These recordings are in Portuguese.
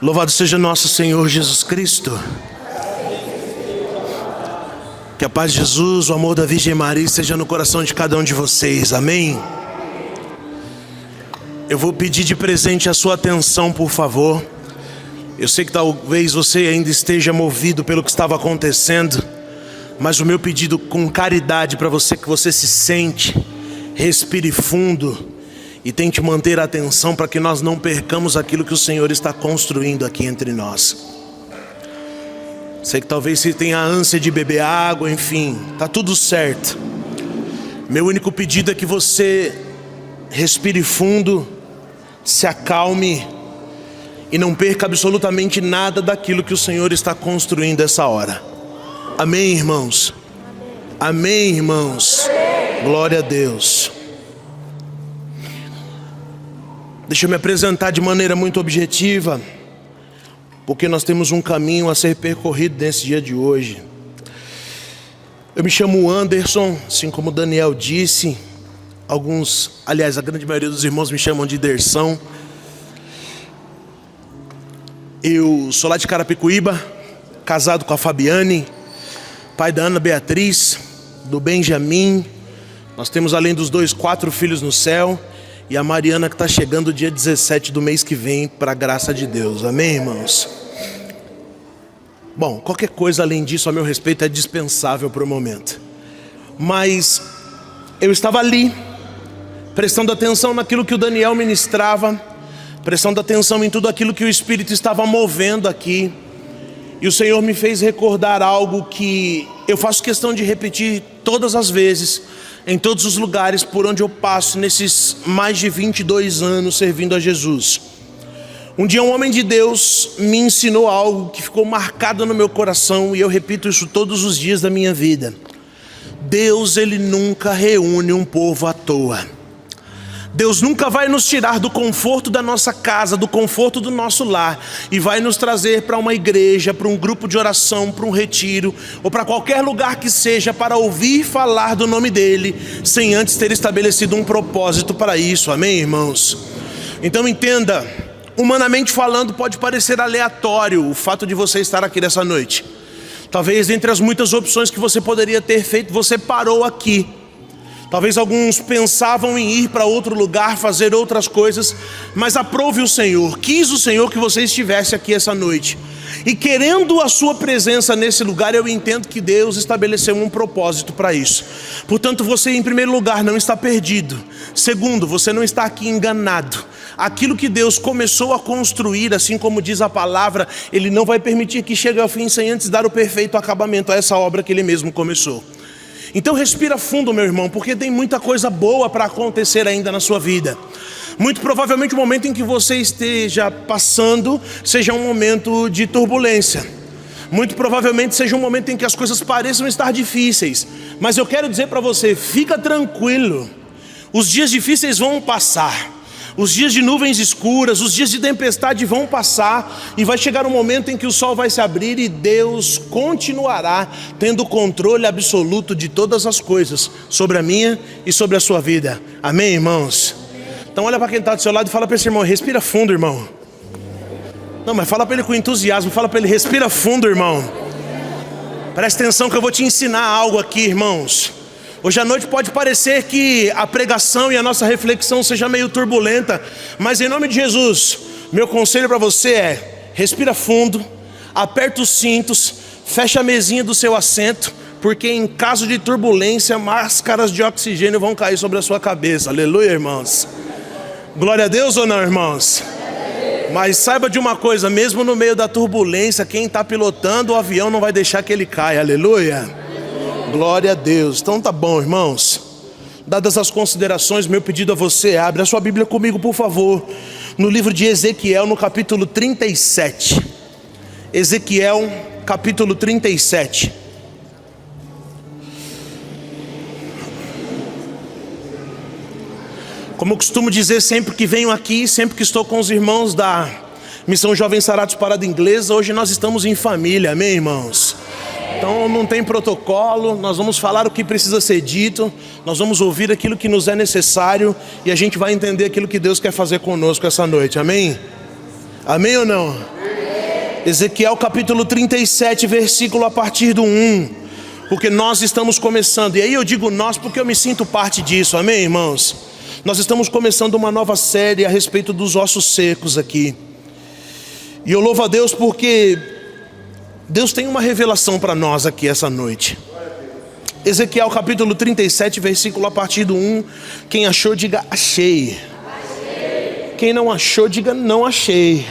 Louvado seja nosso Senhor Jesus Cristo. Que a paz de Jesus, o amor da Virgem Maria esteja no coração de cada um de vocês, amém? Eu vou pedir de presente a sua atenção, por favor. Eu sei que talvez você ainda esteja movido pelo que estava acontecendo, mas o meu pedido com caridade para você, que você se sente, respire fundo e tente manter a atenção para que nós não percamos aquilo que o Senhor está construindo aqui entre nós. Sei que talvez você tenha ânsia de beber água, enfim, tá tudo certo. Meu único pedido é que você respire fundo, se acalme e não perca absolutamente nada daquilo que o Senhor está construindo essa hora. Amém, irmãos? Amém, irmãos? Glória a Deus. Deixa eu me apresentar de maneira muito objetiva, porque nós temos um caminho a ser percorrido nesse dia de hoje. Eu me chamo Anderson, assim como o Daniel disse. A grande maioria dos irmãos me chamam de Dersão. Eu sou lá de Carapicuíba, casado com a Fabiane, pai da Ana Beatriz, do Benjamin. Nós temos, além dos dois, 4 filhos no céu. E a Mariana, que está chegando dia 17 do mês que vem, para a graça de Deus. Amém, irmãos? Bom, qualquer coisa além disso a meu respeito é dispensável para o momento. Mas eu estava ali, prestando atenção naquilo que o Daniel ministrava, prestando atenção em tudo aquilo que o Espírito estava movendo aqui. E o Senhor me fez recordar algo que eu faço questão de repetir todas as vezes, em todos os lugares por onde eu passo nesses mais de 22 anos servindo a Jesus. Um dia um homem de Deus me ensinou algo que ficou marcado no meu coração, e eu repito isso todos os dias da minha vida. Deus, Ele nunca reúne um povo à toa. Deus nunca vai nos tirar do conforto da nossa casa, do conforto do nosso lar, e vai nos trazer para uma igreja, para um grupo de oração, para um retiro, ou para qualquer lugar que seja, para ouvir falar do nome dEle, sem antes ter estabelecido um propósito para isso, amém, irmãos? Então entenda, humanamente falando pode parecer aleatório o fato de você estar aqui nessa noite. Talvez entre as muitas opções que você poderia ter feito, você parou aqui. Talvez alguns pensavam em ir para outro lugar, fazer outras coisas, mas aprove o Senhor, quis o Senhor que você estivesse aqui essa noite. E querendo a sua presença nesse lugar, eu entendo que Deus estabeleceu um propósito para isso. Portanto, você, em primeiro lugar, não está perdido. Segundo, você não está aqui enganado. Aquilo que Deus começou a construir, assim como diz a palavra, Ele não vai permitir que chegue ao fim sem antes dar o perfeito acabamento a essa obra que Ele mesmo começou. Então respira fundo, meu irmão, porque tem muita coisa boa para acontecer ainda na sua vida. Muito provavelmente o momento em que você esteja passando seja um momento de turbulência. Muito provavelmente seja um momento em que as coisas pareçam estar difíceis. Mas eu quero dizer para você, fica tranquilo. Os dias difíceis vão passar. Os dias de nuvens escuras, os dias de tempestade vão passar, e vai chegar um momento em que o sol vai se abrir e Deus continuará tendo o controle absoluto de todas as coisas sobre a minha e sobre a sua vida. Amém, irmãos? Então olha para quem está do seu lado e fala para esse irmão, respira fundo, irmão. Não, mas fala para ele com entusiasmo, fala para ele, respira fundo, irmão. Presta atenção que eu vou te ensinar algo aqui, irmãos. Hoje à noite pode parecer que a pregação e a nossa reflexão seja meio turbulenta, mas em nome de Jesus, meu conselho para você é, respira fundo, aperta os cintos, fecha a mesinha do seu assento, porque em caso de turbulência, máscaras de oxigênio vão cair sobre a sua cabeça. Aleluia, irmãos. Glória a Deus ou não, irmãos? Mas saiba de uma coisa, mesmo no meio da turbulência, quem está pilotando o avião não vai deixar que ele caia. Aleluia. Glória a Deus. Então tá bom, irmãos. Dadas as considerações, meu pedido a você, abre a sua Bíblia comigo, por favor, no livro de Ezequiel, no capítulo 37. Ezequiel, capítulo 37. Como eu costumo dizer sempre que venho aqui, sempre que estou com os irmãos da Missão Jovem Sarados Parada Inglesa, hoje nós estamos em família, amém, irmãos? Então não tem protocolo, nós vamos falar o que precisa ser dito, nós vamos ouvir aquilo que nos é necessário, e a gente vai entender aquilo que Deus quer fazer conosco essa noite, amém? Amém ou não? Ezequiel capítulo 37, versículo a partir do 1, porque nós estamos começando, e aí eu digo nós porque eu me sinto parte disso, amém, irmãos? Nós estamos começando uma nova série a respeito dos ossos secos aqui, e eu louvo a Deus porque Deus tem uma revelação para nós aqui essa noite. Ezequiel capítulo 37, versículo a partir do 1, quem achou diga achei. Quem não achou diga não achei.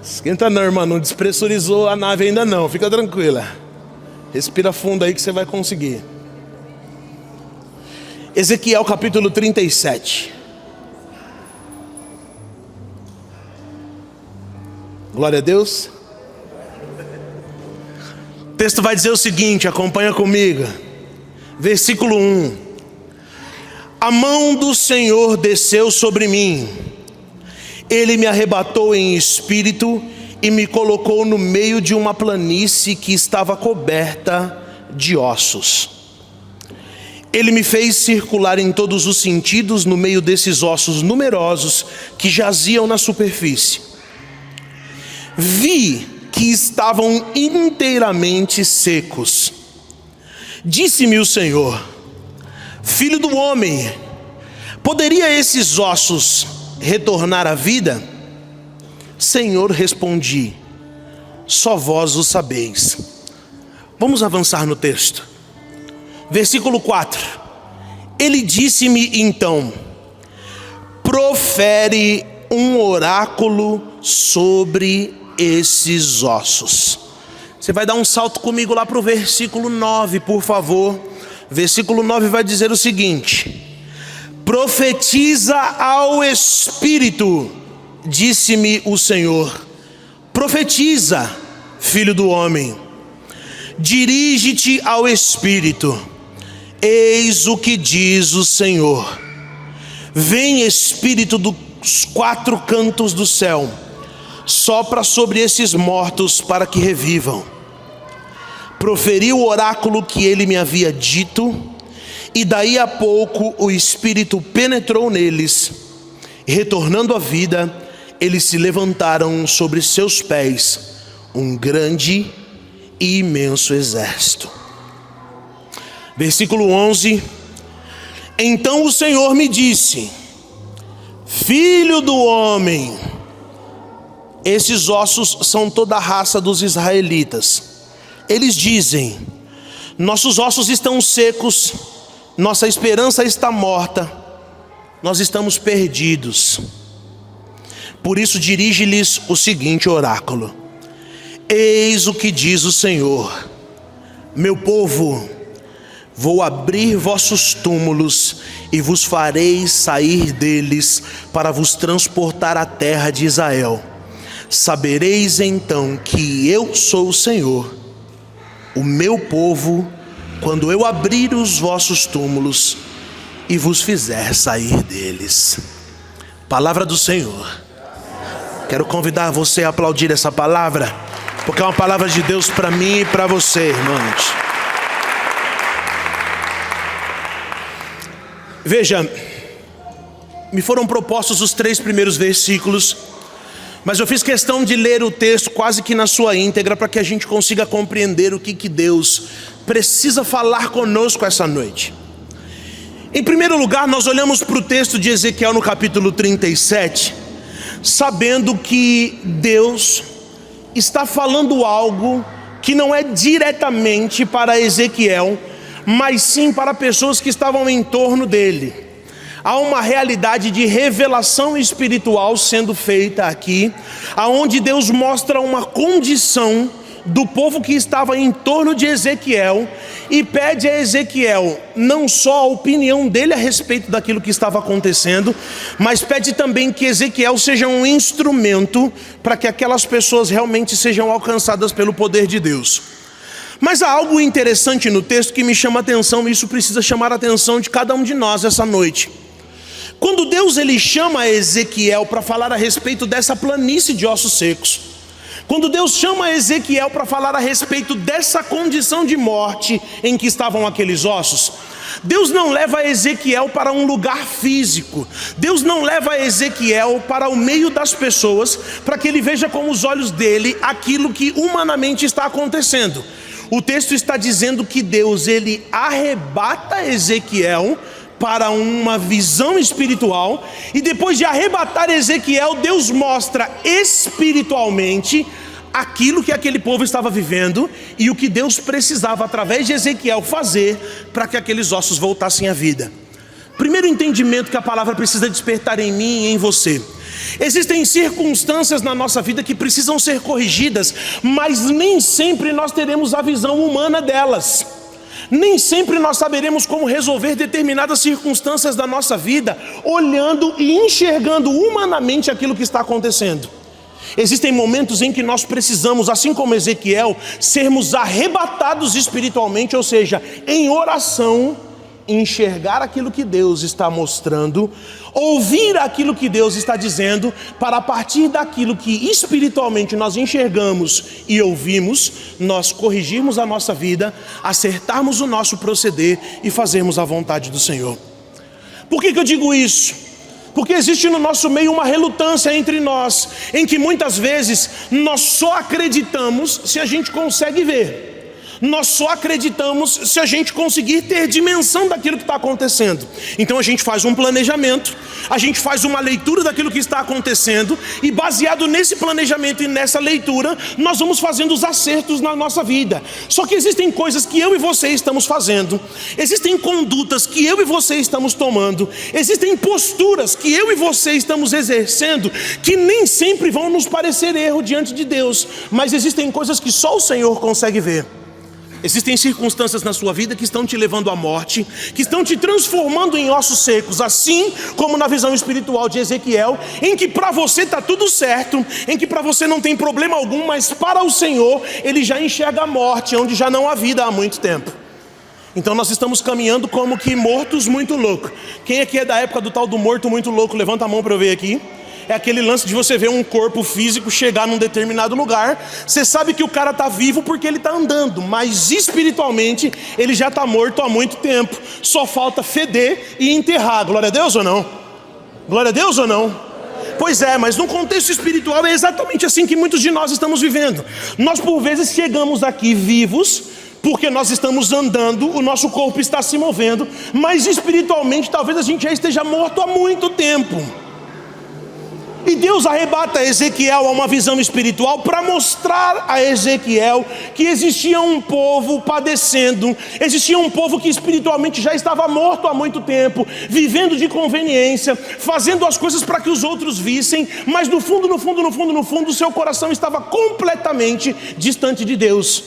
Esquenta não, irmã, não despressurizou a nave ainda não, fica tranquila. Respira fundo aí que você vai conseguir. Ezequiel capítulo 37. Glória a Deus. O texto vai dizer o seguinte, acompanha comigo. Versículo 1. A mão do Senhor desceu sobre mim. Ele me arrebatou em espírito e me colocou no meio de uma planície que estava coberta de ossos. Ele me fez circular em todos os sentidos no meio desses ossos numerosos que jaziam na superfície. Vi que estavam inteiramente secos. Disse-me o Senhor: filho do homem, poderia esses ossos retornar à vida? Senhor, respondi, só vós o sabeis. Vamos avançar no texto. Versículo 4. Ele disse-me então: profere um oráculo sobre esses ossos. Você vai dar um salto comigo lá para o versículo 9, por favor. Versículo 9 vai dizer o seguinte: profetiza ao Espírito, disse-me o Senhor. Profetiza, filho do homem. Dirige-te ao Espírito. Eis o que diz o Senhor. Vem, Espírito dos quatro cantos do céu, sopra sobre esses mortos para que revivam. Proferi o oráculo que ele me havia dito, e daí a pouco o Espírito penetrou neles. Retornando à vida, eles se levantaram sobre seus pés, um grande e imenso exército. Versículo 11. Então o Senhor me disse: filho do homem, esses ossos são toda a raça dos israelitas. Eles dizem: nossos ossos estão secos, nossa esperança está morta, nós estamos perdidos. Por isso dirige-lhes o seguinte oráculo: eis o que diz o Senhor, meu povo, vou abrir vossos túmulos e vos farei sair deles para vos transportar à terra de Israel. Sabereis então que eu sou o Senhor, o meu povo, quando eu abrir os vossos túmulos e vos fizer sair deles. Palavra do Senhor. Quero convidar você a aplaudir essa palavra, porque é uma palavra de Deus para mim e para você, irmãos. Veja, me foram propostos os 3 primeiros versículos, mas eu fiz questão de ler o texto quase que na sua íntegra, para que a gente consiga compreender o que Deus precisa falar conosco essa noite. Em primeiro lugar, nós olhamos para o texto de Ezequiel no capítulo 37, sabendo que Deus está falando algo que não é diretamente para Ezequiel, mas sim para pessoas que estavam em torno dele. Há uma realidade de revelação espiritual sendo feita aqui, aonde Deus mostra uma condição do povo que estava em torno de Ezequiel e pede a Ezequiel não só a opinião dele a respeito daquilo que estava acontecendo, mas pede também que Ezequiel seja um instrumento para que aquelas pessoas realmente sejam alcançadas pelo poder de Deus. Mas há algo interessante no texto que me chama a atenção, e isso precisa chamar a atenção de cada um de nós essa noite. Quando Deus ele chama Ezequiel para falar a respeito dessa planície de ossos secos, quando Deus chama Ezequiel para falar a respeito dessa condição de morte em que estavam aqueles ossos, Deus não leva Ezequiel para um lugar físico. Deus não leva Ezequiel para o meio das pessoas para que ele veja com os olhos dele aquilo que humanamente está acontecendo. O texto está dizendo que Deus, ele arrebata Ezequiel para uma visão espiritual, e depois de arrebatar Ezequiel, Deus mostra espiritualmente aquilo que aquele povo estava vivendo e o que Deus precisava através de Ezequiel fazer para que aqueles ossos voltassem à vida. Primeiro entendimento que a palavra precisa despertar em mim e em você: existem circunstâncias na nossa vida que precisam ser corrigidas, mas nem sempre nós teremos a visão humana delas. Nem sempre nós saberemos como resolver determinadas circunstâncias da nossa vida, olhando e enxergando humanamente aquilo que está acontecendo. Existem momentos em que nós precisamos, assim como Ezequiel, sermos arrebatados espiritualmente, ou seja, em oração, enxergar aquilo que Deus está mostrando, ouvir aquilo que Deus está dizendo, para a partir daquilo que espiritualmente nós enxergamos e ouvimos, nós corrigirmos a nossa vida, acertarmos o nosso proceder e fazermos a vontade do Senhor. Por que eu digo isso? Porque existe no nosso meio uma relutância entre nós, em que muitas vezes nós só acreditamos se a gente consegue ver. Nós só acreditamos se a gente conseguir ter dimensão daquilo que está acontecendo. Então a gente faz um planejamento, a gente faz uma leitura daquilo que está acontecendo, e baseado nesse planejamento e nessa leitura, nós vamos fazendo os acertos na nossa vida. Só que existem coisas que eu e você estamos fazendo, existem condutas que eu e você estamos tomando, existem posturas que eu e você estamos exercendo, que nem sempre vão nos parecer erro diante de Deus, mas existem coisas que só o Senhor consegue ver. Existem circunstâncias na sua vida que estão te levando à morte, que estão te transformando em ossos secos, assim como na visão espiritual de Ezequiel, em que para você está tudo certo, em que para você não tem problema algum, mas para o Senhor ele já enxerga a morte, onde já não há vida há muito tempo. Então nós estamos caminhando como que mortos muito loucos. Quem aqui é da época do tal do morto muito louco? Levanta a mão para eu ver aqui. É aquele lance de você ver um corpo físico chegar num determinado lugar. Você sabe que o cara está vivo porque ele está andando, mas espiritualmente ele já está morto há muito tempo. Só falta feder e enterrar. Glória a Deus ou não? Glória a Deus ou não? Pois é, mas no contexto espiritual é exatamente assim que muitos de nós estamos vivendo. Nós por vezes chegamos aqui vivos porque nós estamos andando, o nosso corpo está se movendo, mas espiritualmente talvez a gente já esteja morto há muito tempo. E Deus arrebata Ezequiel a uma visão espiritual para mostrar a Ezequiel que existia um povo padecendo, existia um povo que espiritualmente já estava morto há muito tempo, vivendo de conveniência, fazendo as coisas para que os outros vissem, mas no fundo, o seu coração estava completamente distante de Deus.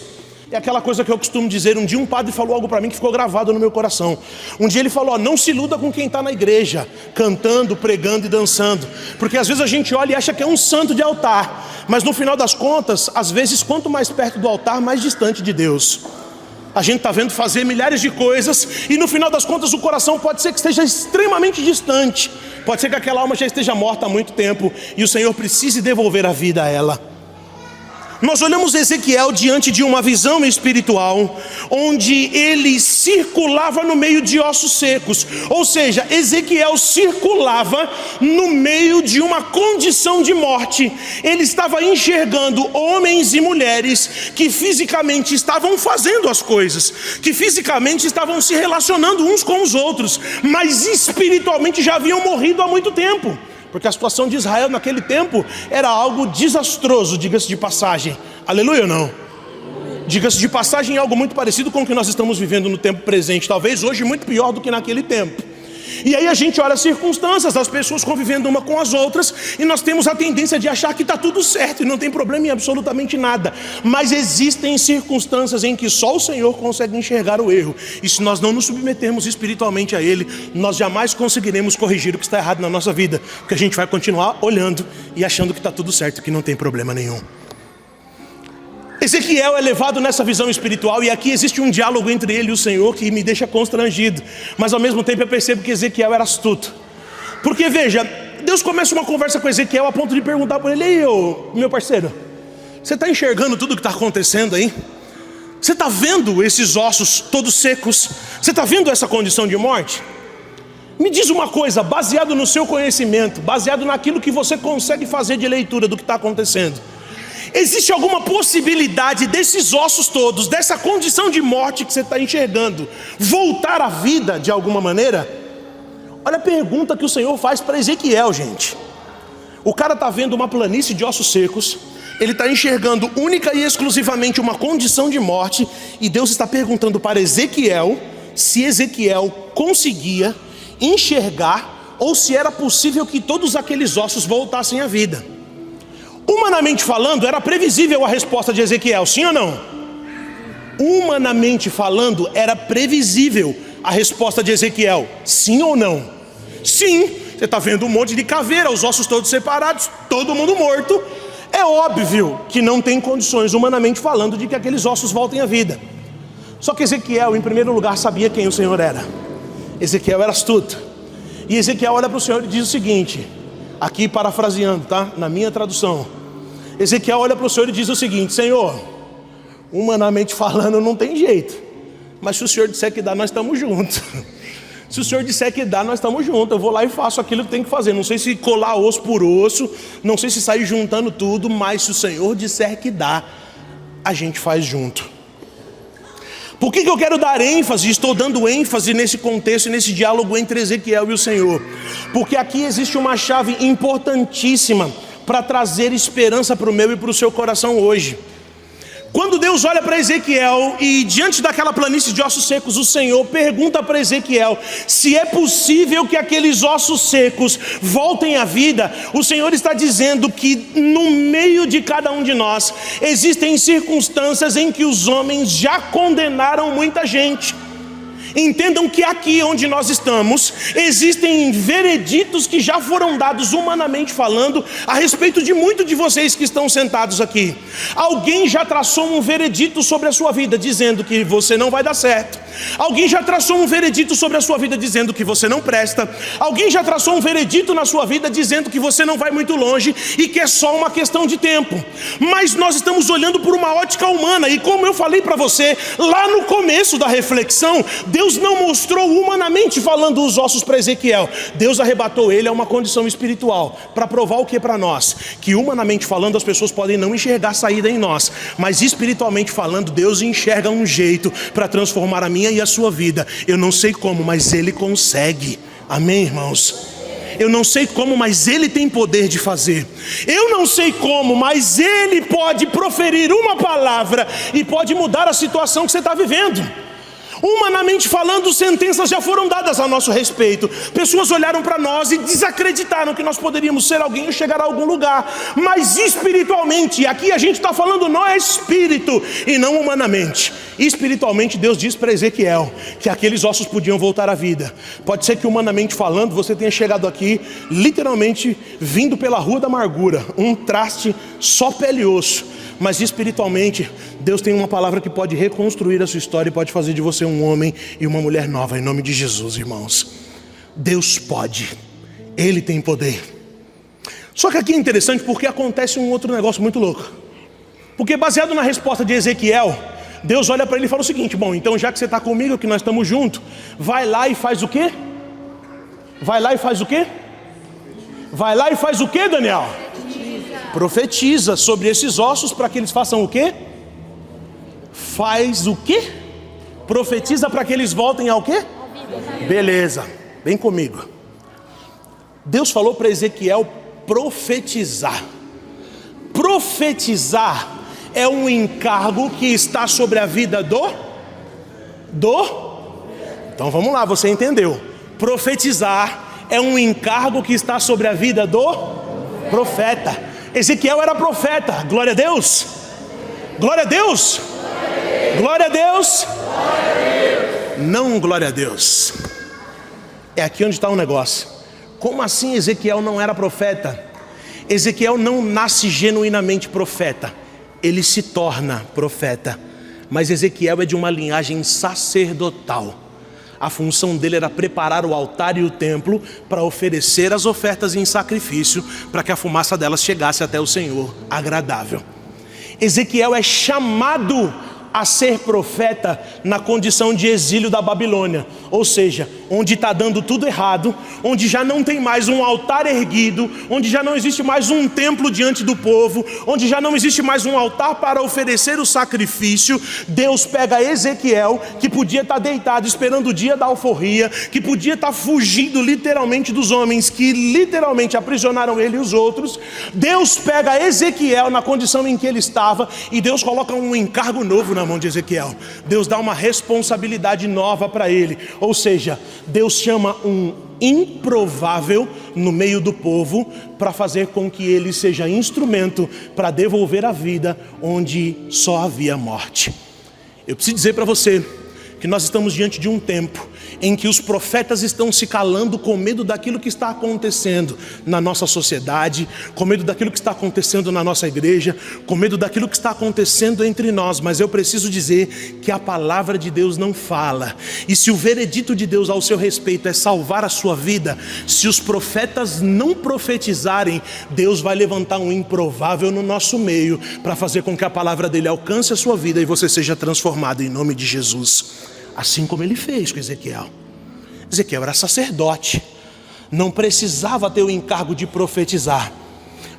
É aquela coisa que eu costumo dizer. Um dia um padre falou algo para mim que ficou gravado no meu coração. Um dia ele falou: não se iluda com quem está na igreja, cantando, pregando e dançando, porque às vezes a gente olha e acha que é um santo de altar, mas no final das contas, às vezes quanto mais perto do altar, mais distante de Deus. A gente está vendo fazer milhares de coisas e no final das contas o coração pode ser que esteja extremamente distante, pode ser que aquela alma já esteja morta há muito tempo e o Senhor precise devolver a vida a ela. Nós olhamos Ezequiel diante de uma visão espiritual, onde ele circulava no meio de ossos secos, ou seja, Ezequiel circulava no meio de uma condição de morte. Ele estava enxergando homens e mulheres que fisicamente estavam fazendo as coisas, que fisicamente estavam se relacionando uns com os outros, mas espiritualmente já haviam morrido há muito tempo. Porque a situação de Israel naquele tempo era algo desastroso, diga-se de passagem. Aleluia ou não? Diga-se de passagem, é algo muito parecido com o que nós estamos vivendo no tempo presente. Talvez hoje muito pior do que naquele tempo. E aí a gente olha as circunstâncias, as pessoas convivendo uma com as outras, e nós temos a tendência de achar que está tudo certo e não tem problema em absolutamente nada. Mas existem circunstâncias em que só o Senhor consegue enxergar o erro, e se nós não nos submetermos espiritualmente a Ele, nós jamais conseguiremos corrigir o que está errado na nossa vida, porque a gente vai continuar olhando e achando que está tudo certo, que não tem problema nenhum. Ezequiel é levado nessa visão espiritual, e aqui existe um diálogo entre ele e o Senhor que me deixa constrangido, mas ao mesmo tempo eu percebo que Ezequiel era astuto. Porque veja, Deus começa uma conversa com Ezequiel a ponto de perguntar para ele: ei, meu parceiro, você está enxergando tudo o que está acontecendo aí? Você está vendo esses ossos todos secos? Você está vendo essa condição de morte? Me diz uma coisa, baseado no seu conhecimento, baseado naquilo que você consegue fazer de leitura do que está acontecendo, existe alguma possibilidade desses ossos todos, dessa condição de morte que você está enxergando, voltar à vida de alguma maneira? Olha a pergunta que o Senhor faz para Ezequiel, gente. O cara está vendo uma planície de ossos secos, ele está enxergando única e exclusivamente uma condição de morte, e Deus está perguntando para Ezequiel se Ezequiel conseguia enxergar, ou se era possível que todos aqueles ossos voltassem à vida. Humanamente falando, era previsível a resposta de Ezequiel, sim ou não? Humanamente falando, era previsível a resposta de Ezequiel, sim ou não? Sim, você está vendo um monte de caveira, os ossos todos separados, todo mundo morto. É óbvio que não tem condições, humanamente falando, de que aqueles ossos voltem à vida. Só que Ezequiel, em primeiro lugar, sabia quem o Senhor era. Ezequiel era astuto. E Ezequiel olha para o Senhor e diz o seguinte, aqui parafraseando, tá? Na minha tradução. Ezequiel olha para o Senhor e diz o seguinte: Senhor, humanamente falando não tem jeito, mas se o Senhor disser que dá, nós estamos juntos. Se o Senhor disser que dá, nós estamos juntos. Eu vou lá e faço aquilo que tem que fazer. Não sei se colar osso por osso, não sei se sair juntando tudo, mas se o Senhor disser que dá, a gente faz junto. Por que eu quero dar ênfase? Estou dando ênfase nesse contexto, nesse diálogo entre Ezequiel e o Senhor, porque aqui existe uma chave importantíssima para trazer esperança para o meu e para o seu coração hoje. Quando Deus olha para Ezequiel e diante daquela planície de ossos secos, o Senhor pergunta para Ezequiel se é possível que aqueles ossos secos voltem à vida, o Senhor está dizendo que no meio de cada um de nós existem circunstâncias em que os homens já condenaram muita gente. Entendam que aqui onde nós estamos, existem vereditos que já foram dados humanamente falando a respeito de muitos de vocês que estão sentados aqui. Alguém já traçou um veredito sobre a sua vida, dizendo que você não vai dar certo. Alguém já traçou um veredito sobre a sua vida, dizendo que você não presta. Alguém já traçou um veredito na sua vida, dizendo que você não vai muito longe e que é só uma questão de tempo. Mas nós estamos olhando por uma ótica humana, e como eu falei para você, lá no começo da reflexão, Deus não mostrou humanamente falando os ossos para Ezequiel. Deus arrebatou ele a uma condição espiritual, para provar o que para nós? Que humanamente falando as pessoas podem não enxergar saída em nós, mas espiritualmente falando Deus enxerga um jeito para transformar a minha e a sua vida. Eu não sei como, mas Ele consegue. Amém, irmãos? Eu não sei como, mas Ele tem poder de fazer. Eu não sei como, mas Ele pode proferir uma palavra e pode mudar a situação que você está vivendo. Humanamente falando, sentenças já foram dadas a nosso respeito. Pessoas olharam para nós e desacreditaram que nós poderíamos ser alguém e chegar a algum lugar. Mas espiritualmente, e aqui a gente está falando não é espírito e não humanamente. Espiritualmente Deus diz para Ezequiel que aqueles ossos podiam voltar à vida. Pode ser que humanamente falando você tenha chegado aqui literalmente vindo pela rua da amargura, um traste só pele e osso. Mas espiritualmente Deus tem uma palavra que pode reconstruir a sua história e pode fazer de você um homem e uma mulher nova, em nome de Jesus, irmãos. Deus pode, Ele tem poder. Só que aqui é interessante porque acontece um outro negócio muito louco. Porque baseado na resposta de Ezequiel, Deus olha para ele e fala o seguinte: bom, então já que você está comigo, que nós estamos juntos, vai lá e faz o quê? Vai lá e faz o quê? Vai lá e faz o quê, Daniel? Profetiza sobre esses ossos para que eles façam o quê? Faz o quê? Profetiza para que eles voltem ao quê? Beleza, vem comigo. Deus falou para Ezequiel profetizar. Profetizar é um encargo que está sobre a vida do? Então vamos lá, você entendeu. Profetizar é um encargo que está sobre a vida do profeta. Ezequiel era profeta, glória a Deus. Glória a Deus. Glória a Deus. Não glória a Deus. É aqui onde está o negócio. Como assim Ezequiel não era profeta? Ezequiel não nasce genuinamente profeta, ele se torna profeta. Mas Ezequiel é de uma linhagem sacerdotal. A função dele era preparar o altar e o templo para oferecer as ofertas em sacrifício, para que a fumaça delas chegasse até o Senhor agradável. Ezequiel é chamado a ser profeta na condição de exílio da Babilônia, ou seja, onde está dando tudo errado, onde já não tem mais um altar erguido, onde já não existe mais um templo diante do povo, onde já não existe mais um altar para oferecer o sacrifício. Deus pega Ezequiel, que podia estar deitado esperando o dia da alforria, que podia estar fugindo literalmente dos homens que literalmente aprisionaram ele e os outros. Deus pega Ezequiel na condição em que ele estava e Deus coloca um encargo novo na mão de Ezequiel. Deus dá uma responsabilidade nova para ele, ou seja, Deus chama um improvável no meio do povo para fazer com que ele seja instrumento para devolver a vida onde só havia morte. Eu preciso dizer para você que nós estamos diante de um tempo em que os profetas estão se calando com medo daquilo que está acontecendo na nossa sociedade, com medo daquilo que está acontecendo na nossa igreja, com medo daquilo que está acontecendo entre nós. Mas eu preciso dizer que a palavra de Deus não fala. E se o veredito de Deus ao seu respeito é salvar a sua vida, se os profetas não profetizarem, Deus vai levantar um improvável no nosso meio para fazer com que a palavra dele alcance a sua vida e você seja transformado em nome de Jesus. Assim como ele fez com Ezequiel. Ezequiel era sacerdote, não precisava ter o encargo de profetizar,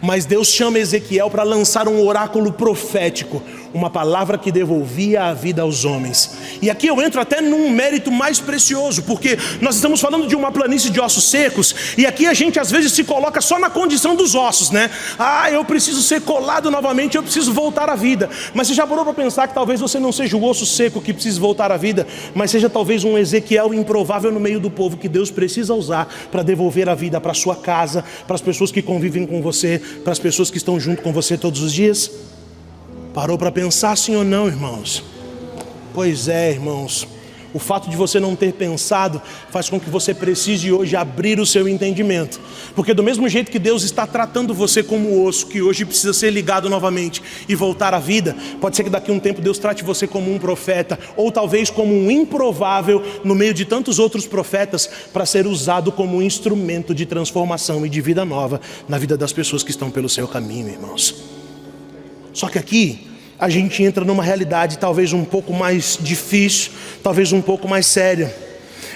mas Deus chama Ezequiel para lançar um oráculo profético, uma palavra que devolvia a vida aos homens. E aqui eu entro até num mérito mais precioso, porque nós estamos falando de uma planície de ossos secos, e aqui a gente às vezes se coloca só na condição dos ossos, né? Eu preciso ser colado novamente, eu preciso voltar à vida. Mas você já parou para pensar que talvez você não seja o osso seco que precisa voltar à vida, mas seja talvez um Ezequiel improvável no meio do povo que Deus precisa usar para devolver a vida para a sua casa, para as pessoas que convivem com você, para as pessoas que estão junto com você todos os dias? Parou para pensar sim ou não, irmãos? Pois é, irmãos, o fato de você não ter pensado faz com que você precise hoje abrir o seu entendimento, porque do mesmo jeito que Deus está tratando você como osso, que hoje precisa ser ligado novamente e voltar à vida, pode ser que daqui a um tempo Deus trate você como um profeta, ou talvez como um improvável no meio de tantos outros profetas, para ser usado como um instrumento de transformação e de vida nova na vida das pessoas que estão pelo seu caminho, irmãos. Só que aqui a gente entra numa realidade talvez um pouco mais difícil, talvez um pouco mais séria,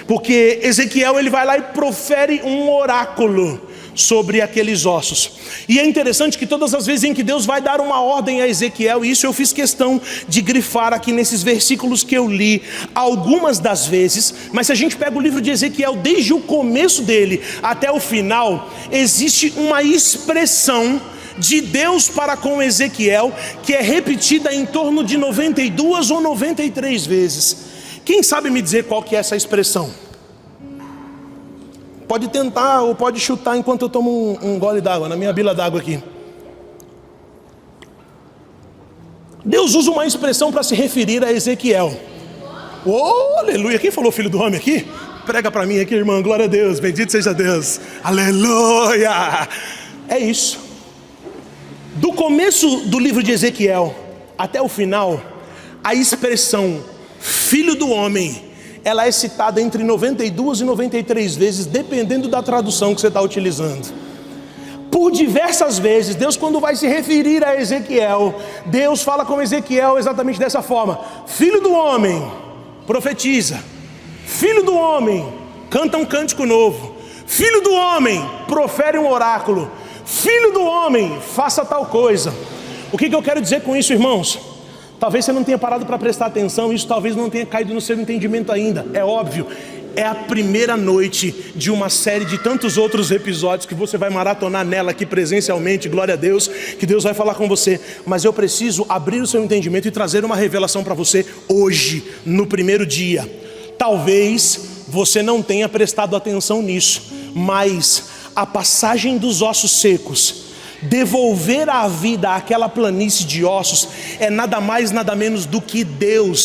porque Ezequiel ele vai lá e profere um oráculo sobre aqueles ossos. E é interessante que todas as vezes em que Deus vai dar uma ordem a Ezequiel, e isso eu fiz questão de grifar aqui nesses versículos que eu li, algumas das vezes, mas se a gente pega o livro de Ezequiel desde o começo dele até o final, existe uma expressão de Deus para com Ezequiel que é repetida em torno de 92 ou 93 vezes. Quem sabe me dizer qual que é essa expressão? Pode tentar ou pode chutar enquanto eu tomo um gole d'água, na minha bila d'água aqui. Deus usa uma expressão para se referir a Ezequiel. Oh, aleluia! Quem falou filho do homem aqui? Prega para mim aqui, irmão. Glória a Deus, bendito seja Deus. Aleluia! É isso. Do começo do livro de Ezequiel até o final, a expressão filho do homem, ela é citada entre 92 e 93 vezes, dependendo da tradução que você está utilizando. Por diversas vezes, Deus, quando vai se referir a Ezequiel, Deus fala com Ezequiel exatamente dessa forma: filho do homem, profetiza. Filho do homem, canta um cântico novo. Filho do homem, profere um oráculo. Filho do homem, faça tal coisa. O que eu quero dizer com isso, irmãos? Talvez você não tenha parado para prestar atenção, isso talvez não tenha caído no seu entendimento ainda. É óbvio, é a primeira noite de uma série de tantos outros episódios que você vai maratonar nela aqui presencialmente, glória a Deus, que Deus vai falar com você. Mas eu preciso abrir o seu entendimento e trazer uma revelação para você hoje, no primeiro dia. Talvez você não tenha prestado atenção nisso, mas a passagem dos ossos secos, devolver a vida àquela planície de ossos, é nada mais nada menos do que Deus